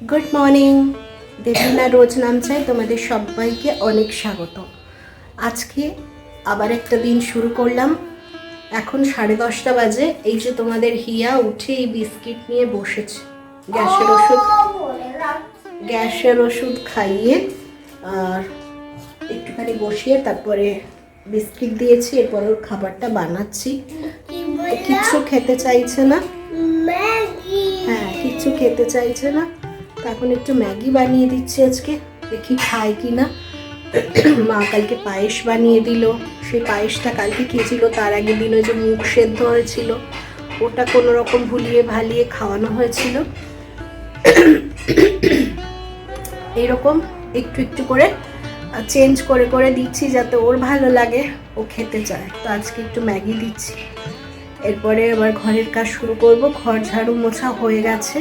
Good morning. Debolina রোজ নাম চাই তোমাদের সবাইকে অনেক স্বাগত। আজকে আবার একটা দিন শুরু করলাম। এখন 10:30 বাজে। এই যে তোমাদের হিয়া উঠে এই বিস্কিট নিয়ে বসেছে। গ্যাসের ওষুধ খাইয়ে আর একটুখানি বসিয়ে তারপরে বিস্কিট দিয়েছি। এরপর ওর খাবারটা বানাচ্ছি। কিচ্ছু খেতে চাইছে না। হ্যাঁ, কিচ্ছু খেতে চাইছে না। এখন একটু ম্যাগি বানিয়ে দিচ্ছি আজকে, দেখি খায় কি না। মা কালকে পায়েস বানিয়ে দিল। সেই পায়েসটা কালকে খেয়েছিল, তার আগের দিন ওই যে মুগ সেদ্ধ হয়েছিল, ওটা কোনো রকম ভুলিয়ে ভালিয়ে খাওয়ানো হয়েছিল। এইরকম একটু একটু করে চেঞ্জ করে করে দিচ্ছি যাতে ওর ভালো লাগে, ও খেতে চায়। তো আজকে একটু ম্যাগি দিচ্ছি। এরপরে আবার ঘরের কাজ শুরু করব। ঘর ঝাড়ু মোছা হয়ে গেছে।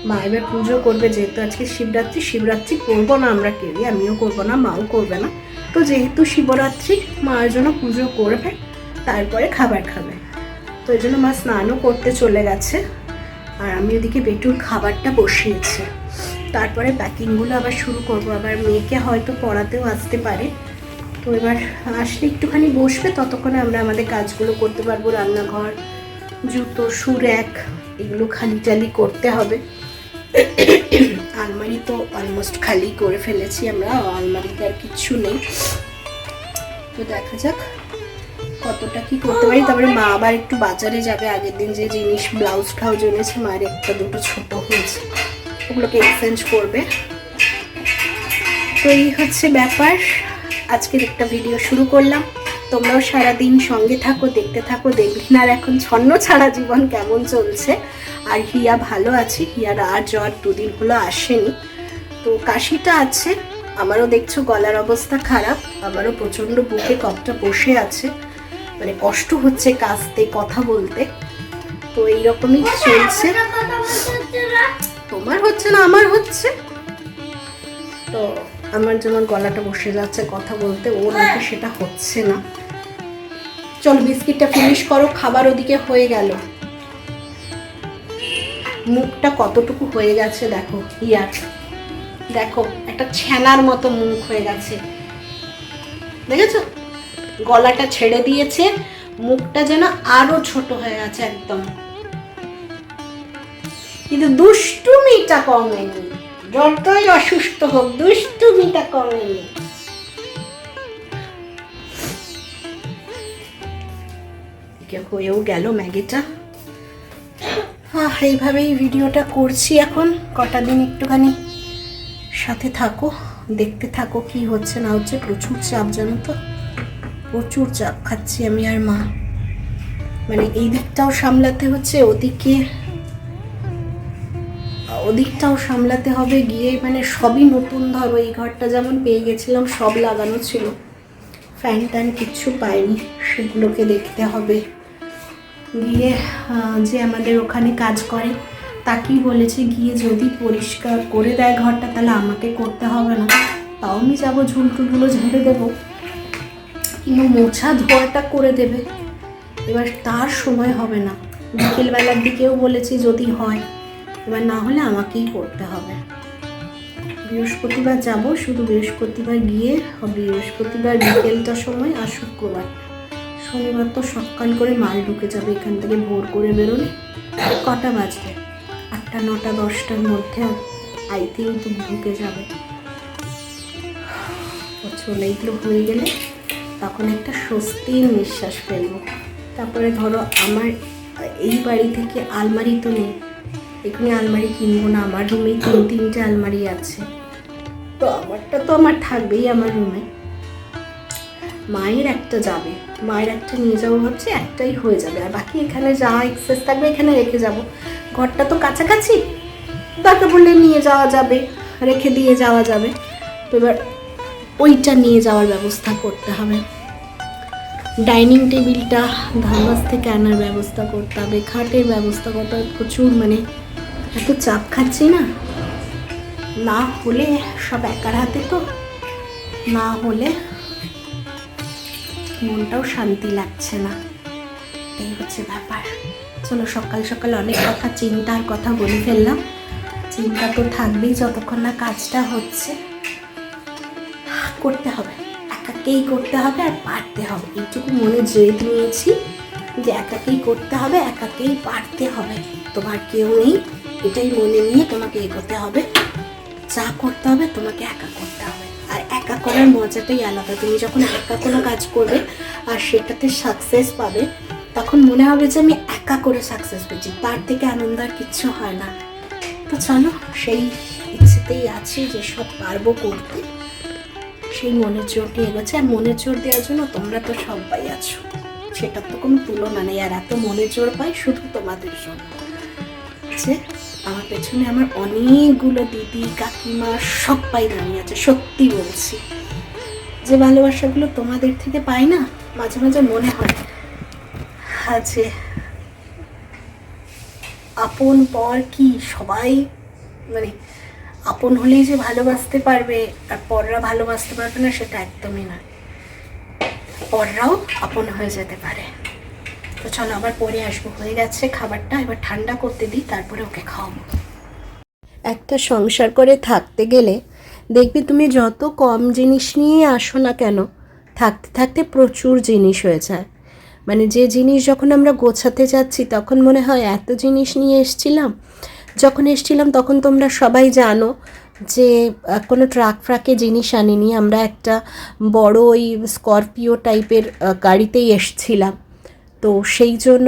মা এবার পুজো করবে, যেহেতু আজকে শিবরাত্রি করবো না আমরা কেউই, আমিও করবো না, মাও করবে না। তো যেহেতু শিবরাত্রি, মার জন্য পুজো করবে, তারপরে খাবার খাবে। তো এই জন্য মা স্নানও করতে চলে গেছে, আর আমি ওদিকে বেটুর খাবারটা বসিয়েছি। তারপরে প্যাকিংগুলো আবার শুরু করব। আবার মেয়েকে হয়তো পড়াতেও আসতে পারে, তো এবার আসলে একটুখানি বসবে, ততক্ষণে আমরা আমাদের কাজগুলো করতে পারবো। রান্নাঘর, জুতো, শু র্যাক, এগুলো খালি টালি করতে হবে। আলমারি তো অলমোস্ট খালি করে ফেলেছি আমরা, আলমারিতে আর কিচ্ছু নেই। তো দেখা যাক কতটা কি করতে পারি। তারপরে মা আবার একটু বাজারে যাবে। আগের দিন যে জিনিস ব্লাউজ ফ্লাউজ এনেছে, মায়ের একটা দুটো ছোট হয়েছে, ওগুলোকে এক্সচেঞ্জ করবে। তো এই হচ্ছে ব্যাপার। আজকের একটা ভিডিও শুরু করলাম। তোমরাও সারাদিন সঙ্গে থাকো, দেখতে থাকো। দেবলীনার এখন ছন্ন ছাড়া জীবন কেমন চলছে। আর হিয়া ভালো আছে। হিয়ার আর জ্বর 2 দিন হলো আসেনি, তো কাশিটা আছে। আমারও দেখছো গলার অবস্থা খারাপ, আমারও প্রচণ্ড বুকে কফটা বসে আছে, মানে কষ্ট হচ্ছে কাশতে, কথা বলতে। তো এইরকমই চলছে। তোমার হচ্ছে না, আমার হচ্ছে। তো আমার যেমন গলাটা বসে যাচ্ছে কথা বলতে, ওর নাকি সেটা হচ্ছে না। চলো বিস্কিটটা ফিনিশ করো, খাবার ওদিকে হয়ে গেল। মুখটা কতটুকু হয়ে গেছে দেখো ইয়ার, দেখো একটা ছানার মতো মুখ হয়ে গেছে, দেখেছো? গলাটা ছেড়ে দিয়েছে, মুখটা যেন আরো ছোট হয়ে গেছে একদম। কিন্তু দুষ্টুমিটা কমেনি, যতই অসুস্থ হোক দুষ্টুমিটা কমেনি। হয়েও গেল ম্যাগিটা। এইভাবেই ভিডিওটা করছি এখন কটা দিন। একটুখানি সাথে থাকো, দেখতে থাকো কি হচ্ছে না হচ্ছে। প্রচুর চাপ, জানো তো, প্রচুর চাপ খাচ্ছি আমি আর মা। মানে এই দিকটাও সামলাতে হচ্ছে, ওদিকটাও সামলাতে হবে গিয়ে। মানে সবই নতুন। ধরো এই ঘরটা যেমন পেয়ে গেছিলাম, সব লাগানো ছিল, ফ্যান ট্যান কিচ্ছু পাইনি, সেগুলোকে দেখতে হবে। গিয়ে যে আমাদের ওখানে কাজ করে তাকেই বলেছি, গিয়ে যদি পরিষ্কার করে দেয় ঘরটা, তাহলে আমাকে করতে হবে না, তাও আমি যাবো, ঝুলটুলগুলো ঝেড়ে দেবো, কিন্তু মোছা ধোয়াটা করে দেবে। এবার তার সময় হবে না। বিকেলবেলার দিকেও বলেছি যদি হয়, এবার না হলে আমাকেই করতে হবে। বৃহস্পতিবার যাব, শুধু বৃহস্পতিবার গিয়ে, বৃহস্পতিবার বিকেলটার সময়, আর শুক্রবার। শনিবার তো সকাল করে মাল ঢুকে যাবে, এখান থেকে ভোর করে বেরোলে কটা বাজবে? 8টা 9টা 10টার মধ্যে আই থিঙ্ক ঢুকে যাবে। চলে এগুলো হয়ে গেলে তখন একটা স্বস্তির নিঃশ্বাস ফেলবো। তারপরে ধরো আমার এই বাড়ি থেকে আলমারি তো নেই, এখানে আলমারি কিনবো না। আমার রুমে 3-3টে আলমারি আছে, তো আমারটা তো আমার থাকবেই আমার রুমে। মায়ের একটা যাবে, মায়ের একটা নিয়ে যাবো ভাবছি, একটাই হয়ে যাবে। আর বাকি এখানে যা এক্সেস থাকবে এখানে রেখে যাব। ঘরটা তো কাছাকাছি, দরকার পড়লে নিয়ে যাওয়া যাবে, রেখে দিয়ে যাওয়া যাবে। তো এবার ওইটা নিয়ে যাওয়ার ব্যবস্থা করতে হবে। ডাইনিং টেবিলটা ধানবাস থেকে আনার ব্যবস্থা করতে হবে, খাটের ব্যবস্থা করতে হবে। প্রচুর, মানে এত চাপ খাচ্ছি না, না হলে সব একার হাতে, তো না হলে মনটাও শান্তি লাগছে না। এই হচ্ছে ব্যাপার। চলো সকাল সকাল অনেক কথা, চিন্তার কথা বলে ফেললাম। চিন্তা তো থাকবেই যতক্ষণ না কাজটা হচ্ছে। করতে হবে, একাকেই করতে হবে আর পারতে হবে, এইটুকু মনে জেদ নিয়েছি যে একাকেই করতে হবে, একাকেই পারতে হবে, তোমার কেউ নেই এটাই মনে নিয়ে তোমাকে এগোতে হবে। যা করতে হবে তোমাকে একা করতে হবে, আর একা করার মজাটাই আলাদা। তুমি যখন একা কোনো কাজ করবে আর সেটাতে সাকসেস পাবে, তখন মনে হবে যে আমি একা করে সাকসেস পেয়েছি, তার থেকে আনন্দ আর কিচ্ছু হয় না। তো চলো, সেই ইচ্ছেতেই আছি যে সব পারবো করতে, সেই মনের জোর দিয়ে এগোচ্ছে। আর মনের জোর দেওয়ার জন্য তোমরা তো সবাই আছো, সেটার তো কোনো তুলনা নেই। আর এত মনের জোর পাই শুধু তোমাদের জন্য, যে আমার পেছনে আমার অনেকগুলো দিদি কাকিমা সবাই দাঁড়িয়ে আছে। সত্যি বলছি, যে ভালোবাসাগুলো তোমাদের থেকে পাই না, মাঝে মাঝে মনে হয় যে আপন পর কি সবাই, মানে আপন হলেই যে ভালোবাসতে পারবে আর পররা ভালোবাসতে পারবে না, সেটা একদমই নয়। পররাও আপন হয়ে যেতে পারে। তো চলো আবার পরে আসবো, হয়ে গেছে খাবারটা, এবার ঠান্ডা করতে দিই, তারপরে ওকে খাওয়াবো। একটা সংসার করে থাকতে গেলে দেখবি তুমি যত কম জিনিস নিয়ে আসো না কেন, থাকতে থাকতে প্রচুর জিনিস হয়ে যায়। মানে যে জিনিস যখন আমরা গোছাতে যাচ্ছি তখন মনে হয় এত জিনিস নিয়ে এসছিলাম। যখন এসছিলাম তখন তোমরা সবাই জানো যে কোনো ট্রাক ফ্রাকে জিনিস আনিনি, আমরা একটা বড় ওই স্করপিও টাইপের গাড়িতেই এসছিলাম। তো সেই জন্য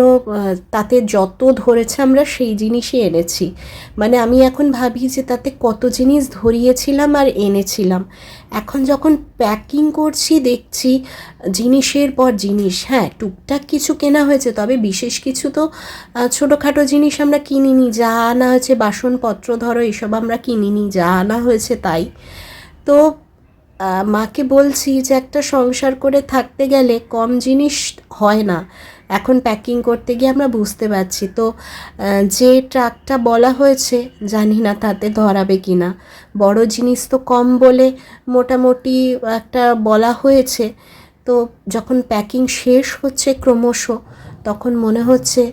তাতে যত ধরেছে আমরা সেই জিনিসই এনেছি। মানে আমি এখন ভাবি যে তাতে কত জিনিস ধরিয়েছিলাম আর এনেছিলাম। এখন যখন প্যাকিং করছি দেখছি জিনিসের পর জিনিস। হ্যাঁ, টুকটাক কিছু কেনা হয়েছে, তবে বিশেষ কিছু তো ছোটোখাটো জিনিস আমরা কিনিনি। যা আনা হয়েছে বাসনপত্র ধরো এসব আমরা কিনিনি, যা আনা হয়েছে তাই। তো মাকে বলছি যে একটা সংসার করে থাকতে গেলে কম জিনিস হয় না। এখন প্যাকিং করতে গিয়ে আমরা বুঝতে পারছি। তো যে ট্রাকটা বলা হয়েছে জানি না তাতে ধরাবে কি না, বড় জিনিস তো কম বলে মোটামুটি একটা বলা হয়েছে। তো যখন প্যাকিং শেষ হচ্ছে ক্রমশ, তখন মনে হচ্ছে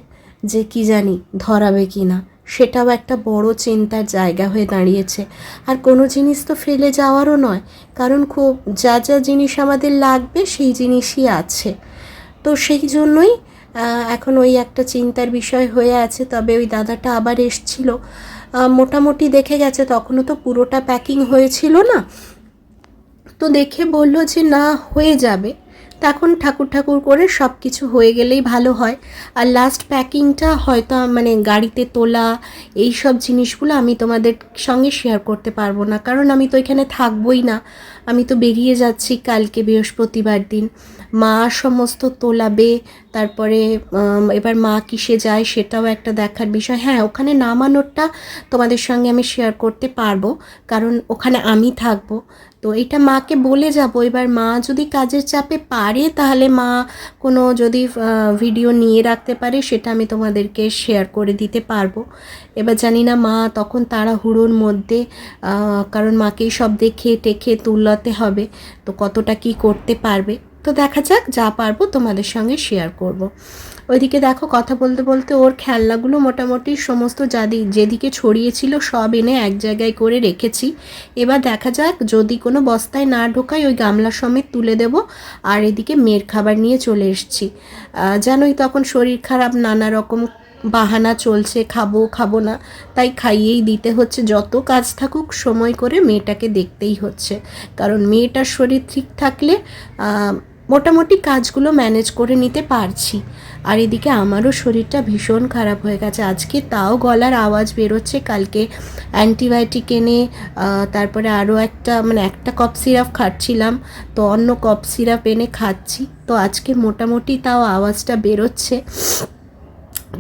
যে কি জানি ধরাবে কি না, সেটাও একটা বড় চিন্তার জায়গা হয়ে দাঁড়িয়েছে। আর কোনো জিনিস তো ফেলে যাওয়ারও নয়, কারণ খুব যা যা জিনিস আমাদের লাগবে সেই জিনিসই আছে। তো সেই জন্যই এখন ওই একটা চিন্তার বিষয় হয়ে আছে। তবে ওই দাদাটা আবার এসছিল, মোটামুটি দেখে গেছে, তখনও তো পুরোটা প্যাকিং হয়েছিল না। তো দেখে বলল যে না হয়ে যাবে, তখন ঠাকুর ঠাকুর করে সব কিছু হয়ে গেলেই ভালো হয়। আর লাস্ট প্যাকিংটা হয়তো মানে গাড়িতে তোলা এই সব জিনিসগুলো আমি তোমাদের সঙ্গে শেয়ার করতে পারবো না, কারণ আমি তো এখানে থাকবোই না। আমি তো বেরিয়ে যাচ্ছি কালকে বৃহস্পতিবার দিন। মা সমস্ত তোলাবে, তারপরে এবার মা কিসে যায় সেটাও একটা দেখার বিষয়। হ্যাঁ, ওখানে নামানোরটা তোমাদের সঙ্গে আমি শেয়ার করতে পারবো, কারণ ওখানে আমি থাকবো। তো এটা মাকে বলে যাব। এবার মা যদি কাজের চাপে পারে তাহলে মা কোনো যদি ভিডিও নিয়ে রাখতে পারে সেটা আমি তোমাদেরকে শেয়ার করে দিতে পারবো। এবার জানি না মা তখন তাড়াহুড়োর মধ্যে, কারণ মাকেই সব দেখে টেখে তুলাতে হবে, তো কতটা কি করতে পারবে। তো দেখা যাক, যা পারবো তোমাদের সঙ্গে শেয়ার করব। ওইদিকে দেখো কথা বলতে বলতে ওর খেলনাগুলো মোটামুটি সমস্ত যেদিকে ছড়িয়েছিল সব এনে এক জায়গায় করে রেখেছি। এবার দেখা যাক, যদি কোনো বস্তায় না ঢোকায় ওই গামলা সমেত তুলে দেব। আর এদিকে মেয়ের খাবার নিয়ে চলে এসেছি। জানোই তখন শরীর খারাপ, নানা রকম বাহানা চলছে, খাবো খাবো না, তাই খাইয়েই দিতে হচ্ছে। যত কাজ থাকুক সময় করে মেয়েটাকে দেখতেই হচ্ছে, কারণ মেয়েটার শরীর ঠিক থাকলে মোটামুটি কাজগুলো ম্যানেজ করে নিতে পারছি। আর এদিকে আমারও শরীরটা ভীষণ খারাপ হয়ে গেছে আজকে, তাও গলার আওয়াজ বেরোচ্ছে। কালকে অ্যান্টিবায়োটিক এনে তারপরে আরও একটা কফ সিরাপ খাচ্ছিলাম, তো অন্য কফ সিরাপ এনে খাচ্ছি, তো আজকে মোটামুটি তাও আওয়াজটা বেরোচ্ছে।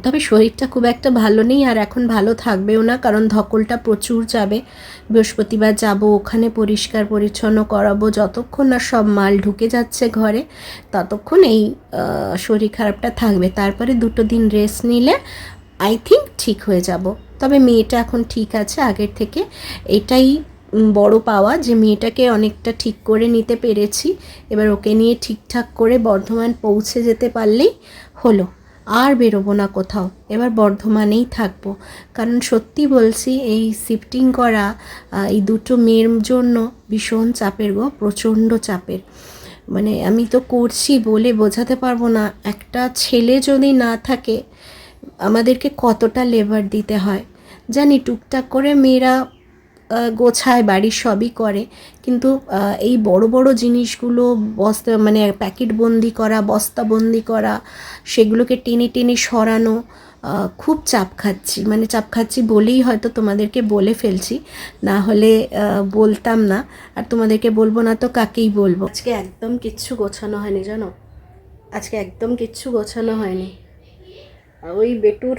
তবে শরীরটা খুব একটা ভালো নেই, আর এখন ভালো থাকবেও না, কারণ ধকলটা প্রচুর যাবে। বৃহস্পতিবার যাব, ওখানে পরিষ্কার পরিচ্ছন্ন করাবো। যতক্ষণ না সব মাল ঢুকে যাচ্ছে ঘরে ততক্ষণ এই শরীর খারাপটা থাকবে। তারপরে 2 দিন রেস্ট নিলে আই থিঙ্ক ঠিক হয়ে যাব। তবে মেয়েটা এখন ঠিক আছে আগের থেকে, এটাই বড় পাওয়া যে মেয়েটাকে অনেকটা ঠিক করে নিতে পেরেছি। এবার ওকে নিয়ে ঠিকঠাক করে বর্ধমান পৌঁছে যেতে পারলেই হলো। আর বেরোবো না কোথাও, এবার বর্ধমানেই থাকবো। কারণ সত্যি বলছি, এই শিফটিং করা এই দুটো মেয়ের জন্য ভীষণ চাপের গো, প্রচণ্ড চাপের। মানে আমি তো করছি বলে বোঝাতে পারবো না, একটা ছেলে যদি না থাকে আমাদেরকে কতটা লেবার দিতে হয় জানি। টুকটাক করে মেয়েরা গোছায়, বাড়ির সবই করে, কিন্তু এই বড় বড় জিনিসগুলো বস্তা মানে প্যাকেট বন্দি করা, বস্তা বন্দি করা, সেগুলোকে টেনে টেনে সরানো, খুব চাপ খাচ্ছি। মানে চাপ খাচ্ছি বলেই হয়তো তোমাদেরকে বলে ফেলছি, না হলে বলতাম না। আর তোমাদেরকে বলবো না তো কাকেই বলবো। আজকে একদম কিচ্ছু গোছানো হয়নি জানো, আজকে একদম কিচ্ছু গোছানো হয়নি। ওই বেটুর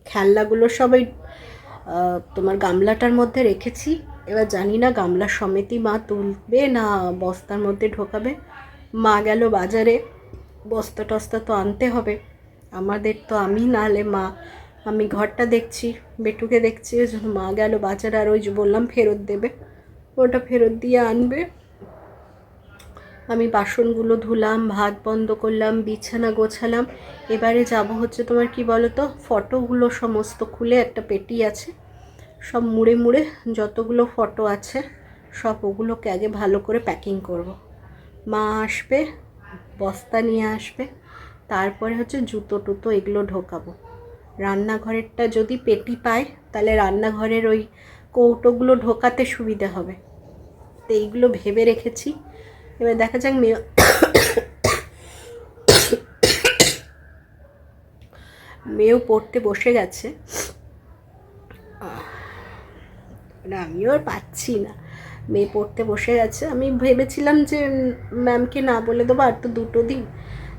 খেলনাগুলো সবাই তোমার গামলাটার মধ্যে রেখেছি। এবার জানি না গামলা সমেতই মা তুলবে না বস্তার মধ্যে ঢোকাবে। মা গেল বাজারে, বস্তা টস্তা তো আনতে হবে আমাদের, তো আমি নাহলে মা, আমি ঘরটা দেখছি, বেটুকে দেখছি, ওই জন্য মা গেল বাজারে। আর ওই যে বললাম ফেরত দেবে, ওটা ফেরত দিয়ে আনবে। আমি বাসনগুলো ধুলাম, ভাত বন্ধ করলাম, বিছানা গোছালাম। এবারে যাব হচ্ছে তোমার কি বলো তো, ফটোগুলো সমস্ত খুলে, একটা পেটি আছে, সব মুড়ে মুড়ে যতগুলো ফটো আছে সব ওগুলোকে আগে ভালো করে প্যাকিং করব। মা আসবে, বস্তা নিয়ে আসবে, তারপরে হচ্ছে জুতো টুতো এগুলো ঢোকাবো। রান্নাঘরেরটা যদি পেটি পাই তাহলে রান্নাঘরের ওই কৌটোগুলো ঢোকাতে সুবিধে হবে, তো এইগুলো ভেবে রেখেছি। এবার দেখা যাক। মেয়েও পড়তে বসে গেছে, আমিও আর পাচ্ছি না। মেয়ে পড়তে বসে গেছে, আমি ভেবেছিলাম যে ম্যামকে না বলে দেবো আর তো 2 দিন,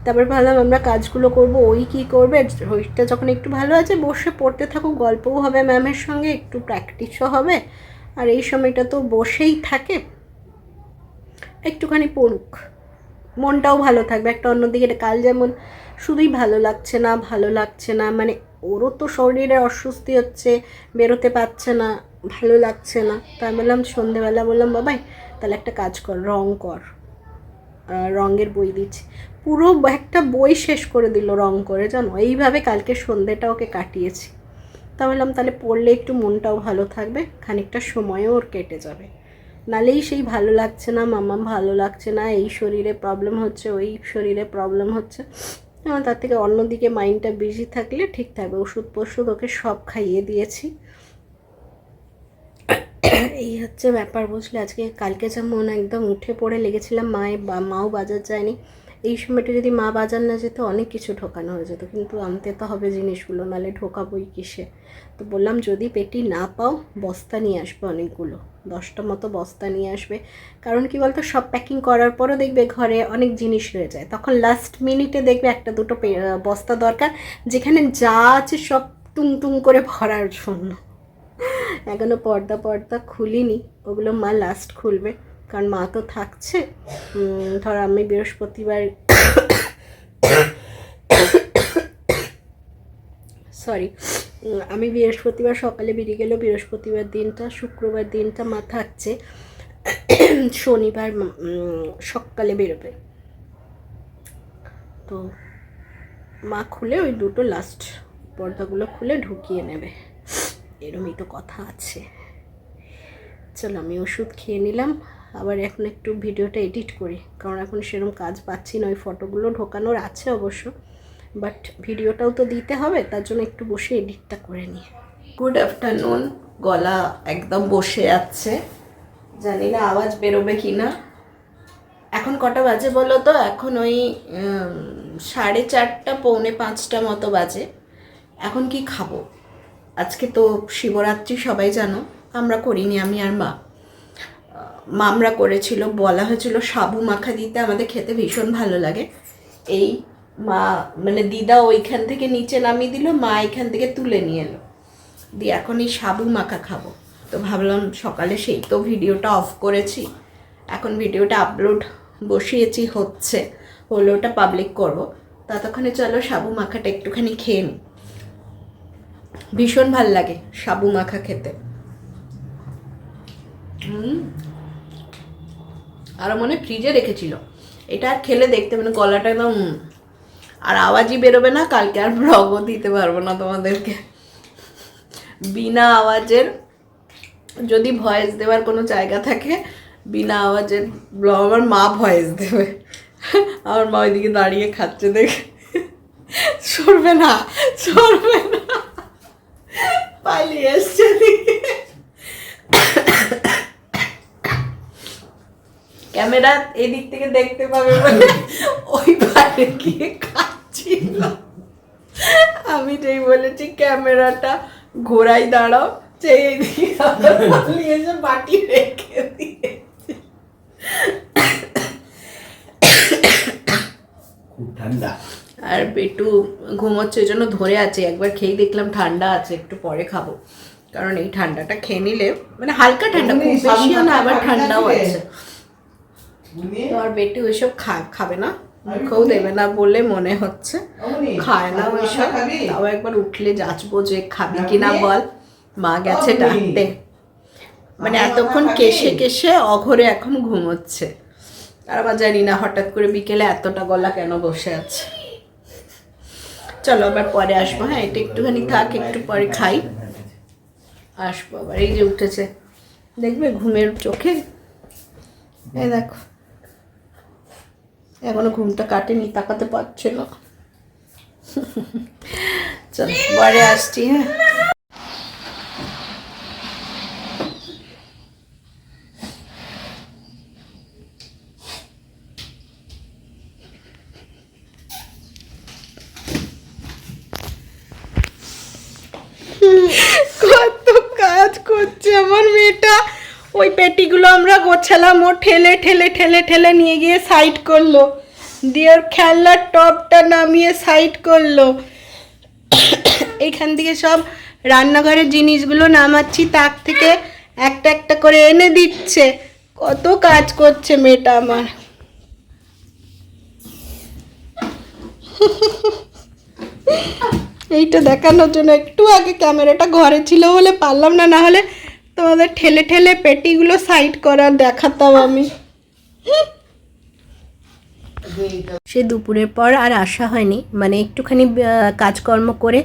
তারপর ভাবলাম আমরা কাজগুলো করব, ওই কী করবে, ওইটা যখন একটু ভালো আছে বসে পড়তে থাকুক, গল্পও হবে ম্যামের সঙ্গে, একটু প্র্যাকটিসও হবে। আর এই সময়টা তো বসেই থাকে, একটুখানি পড়ুক, মনটাও ভালো থাকবে। একটা অন্যদিকে কাল যেমন শুধুই ভালো লাগছে না ভালো লাগছে না, মানে ওরও তো শরীরে অস্বস্তি হচ্ছে, বেরোতে পারছে না, ভালো লাগছে না। তাই বললাম সন্ধেবেলা বললাম বাবাই তাহলে একটা কাজ কর, রং কর, রঙের বই দিচ্ছি। পুরো একটা বই শেষ করে দিল রং করে জানো। এইভাবে কালকে সন্ধেটা ওকে কাটিয়েছি। তা বললাম তাহলে পড়লে একটু মনটাও ভালো থাকবে, খানিকটা সময়ও ওর কেটে যাবে। নালেই সেই ভালো লাগছে না, মাম্মাম ভালো লাগছে না, এই শরীরে প্রবলেম হচ্ছে, ওই শরীরে প্রবলেম হচ্ছে, এবং তার থেকে অন্যদিকে মাইন্ডটা বিজি থাকলে ঠিক থাকবে। ওষুধ ফষুধ ওকে সব খাইয়ে দিয়েছি। এই হচ্ছে ব্যাপার বুঝলে। আজকে কালকে যেমন একদম উঠে পড়ে লেগেছিলাম, মাও বাজার যায়নি, এই সময়টা যদি মা বাজার না যেত অনেক কিছু ঢোকানো হয়ে যেত, কিন্তু আনতে তো হবে জিনিসগুলো, নাহলে ঢোকাবোই কিসে। তো বললাম যদি পেটি না পাও বস্তা নিয়ে আসবে অনেকগুলো, 10টা মতো বস্তা নিয়ে আসবে। কারণ কি বলতো, সব প্যাকিং করার পরও দেখবে ঘরে অনেক জিনিস রয়ে যায়, তখন লাস্ট মিনিটে দেখবে 1-2 বস্তা দরকার, যেখানে যা আছে সব টুং টুং করে ভরার জন্য। এখনও পর্দা খুলিনি, ওগুলো মা লাস্ট খুলবে, কারণ মা তো থাকছে। ধর আমি বৃহস্পতিবার আমি বৃহস্পতিবার সকালে বেরিয়ে গেলেও বৃহস্পতিবার দিনটা, শুক্রবার দিনটা মা থাকছে, শনিবার সকালে বেরোবে। তো মা খুলে ওই দুটো লাস্ট পর্দাগুলো খুলে ঢুকিয়ে নেবে, এরমই তো কথা আছে। চলো আমি ওষুধ খেয়ে নিলাম, আবার এখন একটু ভিডিওটা এডিট করি, কারণ এখন সেরকম কাজ পাচ্ছি না। ওই ফটোগুলো ঢোকানোর আছে অবশ্য, বাট ভিডিওটাও তো দিতে হবে, তার জন্য একটু বসে এডিটটা করে নিই। Good afternoon. গলা একদম বসে যাচ্ছে, জানি না আওয়াজ বেরোবে কি না। এখন কটা বাজে বলো তো? এখন ওই 4:30 পৌনে 5টা মতো বাজে। এখন কি খাবো? আজকে তো শিবরাত্রি সবাই জানো, আমরা করিনি, আমি আর মা। আমরা করেছিল, বলা হয়েছিল সাবু মাখা দিতে, আমাদের খেতে ভীষণ ভালো লাগে। এই মা মানে দিদা ওইখান থেকে নিচে নামিয়ে দিল, মা এখান থেকে তুলে নিয়ে এলো, দিয়ে এখন এই সাবু মাখা খাবো। তো ভাবলাম সকালে সেই তো ভিডিওটা অফ করেছি, এখন ভিডিওটা আপলোড বসিয়েছি, হলে ওটা পাবলিক করবো, ততক্ষণে চলো সাবু মাখাটা একটুখানি খেয়ে নিই। ভীষণ ভাল লাগে সাবু মাখা খেতে। আরও মনে ফ্রিজে রেখেছিল, এটা খেলে দেখতে মানে গলাটা একদম আর আওয়াজই বেরোবে না, কালকে আর ব্লগও দিতে পারবো না তোমাদেরকে। বিনা আওয়াজের যদি ভয়েস দেওয়ার কোনো জায়গা থাকে, বিনা আওয়াজের ব্লগ আমার মা ভয়েস দেবে। আমার মা ওইদিকে দাঁড়িয়ে খাচ্ছে দেখে, সরবে না সরবে না, পালিয়ে এসছে দিকে। ক্যামেরা এদিক থেকে দেখতে পাবে বলে ওই পারে গিয়ে খাচ্ছিল। আমি যেই বলেছি ক্যামেরাটা ঘোরাই দাঁড়াও, সেই এইদিকে পালিয়ে এসে বাটি রেখে দিয়েছে। খুব ঠান্ডা। আর পেটু ঘুমোচ্ছে, ওই জন্য ধরে আছে। একবার খেয়ে দেখলাম ঠান্ডা আছে, একটু পরে খাবো, কারণ এই ঠান্ডাটা খেয়ে নিলে মানে হালকা ঠান্ডা, খুব বেশিও না আবার ঠান্ডাও আছে। তো আর বেটু ওইসব খাবে না, মুখেও দেবে না বলে মনে হচ্ছে, খায় না ওইসব। তাও একবার উঠলে যাচবো যে খাবি কিনা বল। মা গেছে ডাকতে, মানে এতক্ষণ কেশে কেশে অঘরে এখন ঘুমোচ্ছে। আর আবার জানি না হঠাৎ করে বিকেলে এতটা গলা কেন বসে আছে। চলো আবার পরে আসবো। হ্যাঁ, এটা একটুখানি থাক, একটু পরে খাই, আসবো আবার। এই যে উঠেছে, দেখবে ঘুমের চোখে, এই দেখো এখনো ঘুমটা কাটেনি, তাকাতে পারছে না। চলো পরে আসছি। হ্যাঁ, কত কাজ করছে আমার মেয়েটা। ওই পেটিগুলো আমরা গোছালাম, ও ঠেলে ঠেলে ঠেলে ঠেলে নিয়ে গিয়ে সাইড করলো, দিয়ে ওর খেলনার টপটা নামিয়ে সাইড করলো। এইখান থেকে সব রান্নাঘরের জিনিসগুলো নামাচ্ছি, তাক থেকে একটা একটা করে এনে দিচ্ছে। কত কাজ করছে মেয়েটা আমার। এইটা দেখানোর জন্য একটু আগে ক্যামেরাটা ঘরে ছিল বলে পারলাম না, না হলে তোমাদের ঠেলে ঠেলে পেটিগুলো সাইড করার দেখাতাম আমি। সে দুপুরের পর আর আসা হয়নি, মানে একটুখানি কাজকর্ম করে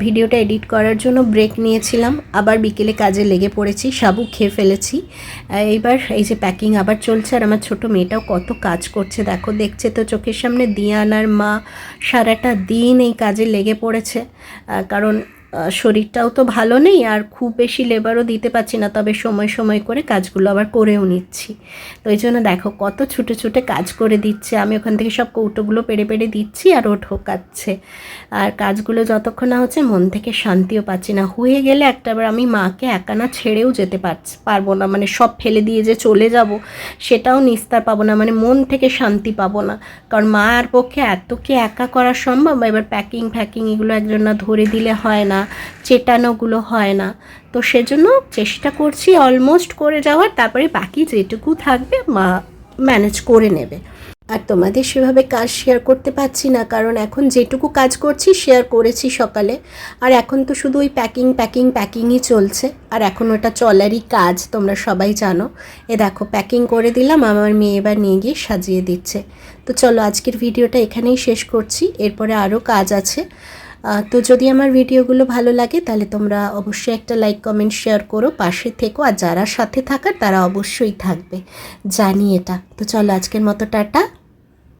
ভিডিওটা এডিট করার জন্য ব্রেক নিয়েছিলাম, আবার বিকেলে কাজে লেগে পড়েছি, সাবু খেয়ে ফেলেছি। এইবার এই যে প্যাকিং আবার চলছে। আর আমার ছোটো মেয়েটাও কত কাজ করছে দেখো, দেখছে তো চোখের সামনে। দিয়ানার মা সারাটা দিন এই কাজে লেগে পড়েছে, কারণ শরীরটাও তো ভালো নেই, আর খুব বেশি লেবারও দিতে পারছি না, তবে সময় সময় করে কাজগুলো আবার করেও নিচ্ছি। তো এই জন্য দেখো কত ছুটে ছুটে কাজ করে দিচ্ছে। আমি ওখান থেকে সব কৌটোগুলো পেড়ে পেড়ে দিচ্ছি, আর ও ঢোকাচ্ছে। আর কাজগুলো যতক্ষণ না হচ্ছে মন থেকে শান্তিও পাচ্ছি না। হয়ে গেলে একটাবার আমি মাকে একা না ছেড়েও যেতে পারবো না, মানে সব ফেলে দিয়ে যে চলে যাব সেটাও নিস্তার পাবো না, মানে মন থেকে শান্তি পাবো না। কারণ মার পক্ষে এত কি একা করা সম্ভব? এবার প্যাকিং ফ্যাকিং এগুলো একজন না ধরে দিলে হয় না, চেটানোগুলো হয় না। তো সেজন্য চেষ্টা করছি অলমোস্ট করে যাওয়ার, তারপরে বাকি যেটুকু থাকবে মা ম্যানেজ করে নেবে। আর তোমাদের সেভাবে কাজ শেয়ার করতে পারছি না, কারণ এখন যেটুকু কাজ করছি শেয়ার করেছি সকালে, আর এখন তো শুধু ওই প্যাকিংই চলছে। আর এখন ওটা চলারই কাজ, তোমরা সবাই জানো। এ দেখো প্যাকিং করে দিলাম, আমার মেয়ে এবার নিয়ে গিয়ে সাজিয়ে দিচ্ছে। তো চলো আজকের ভিডিওটা এখানেই শেষ করছি, এরপরে আরও কাজ আছে। তো যদি আমার ভিডিওগুলো ভালো লাগে তাহলে তোমরা অবশ্যই একটা লাইক কমেন্ট শেয়ার করো, পাশে থেকো। আর যারা সাথে থাকার তারা অবশ্যই থাকবে, জানি এটা। তো চলো আজকের মতো টাটা।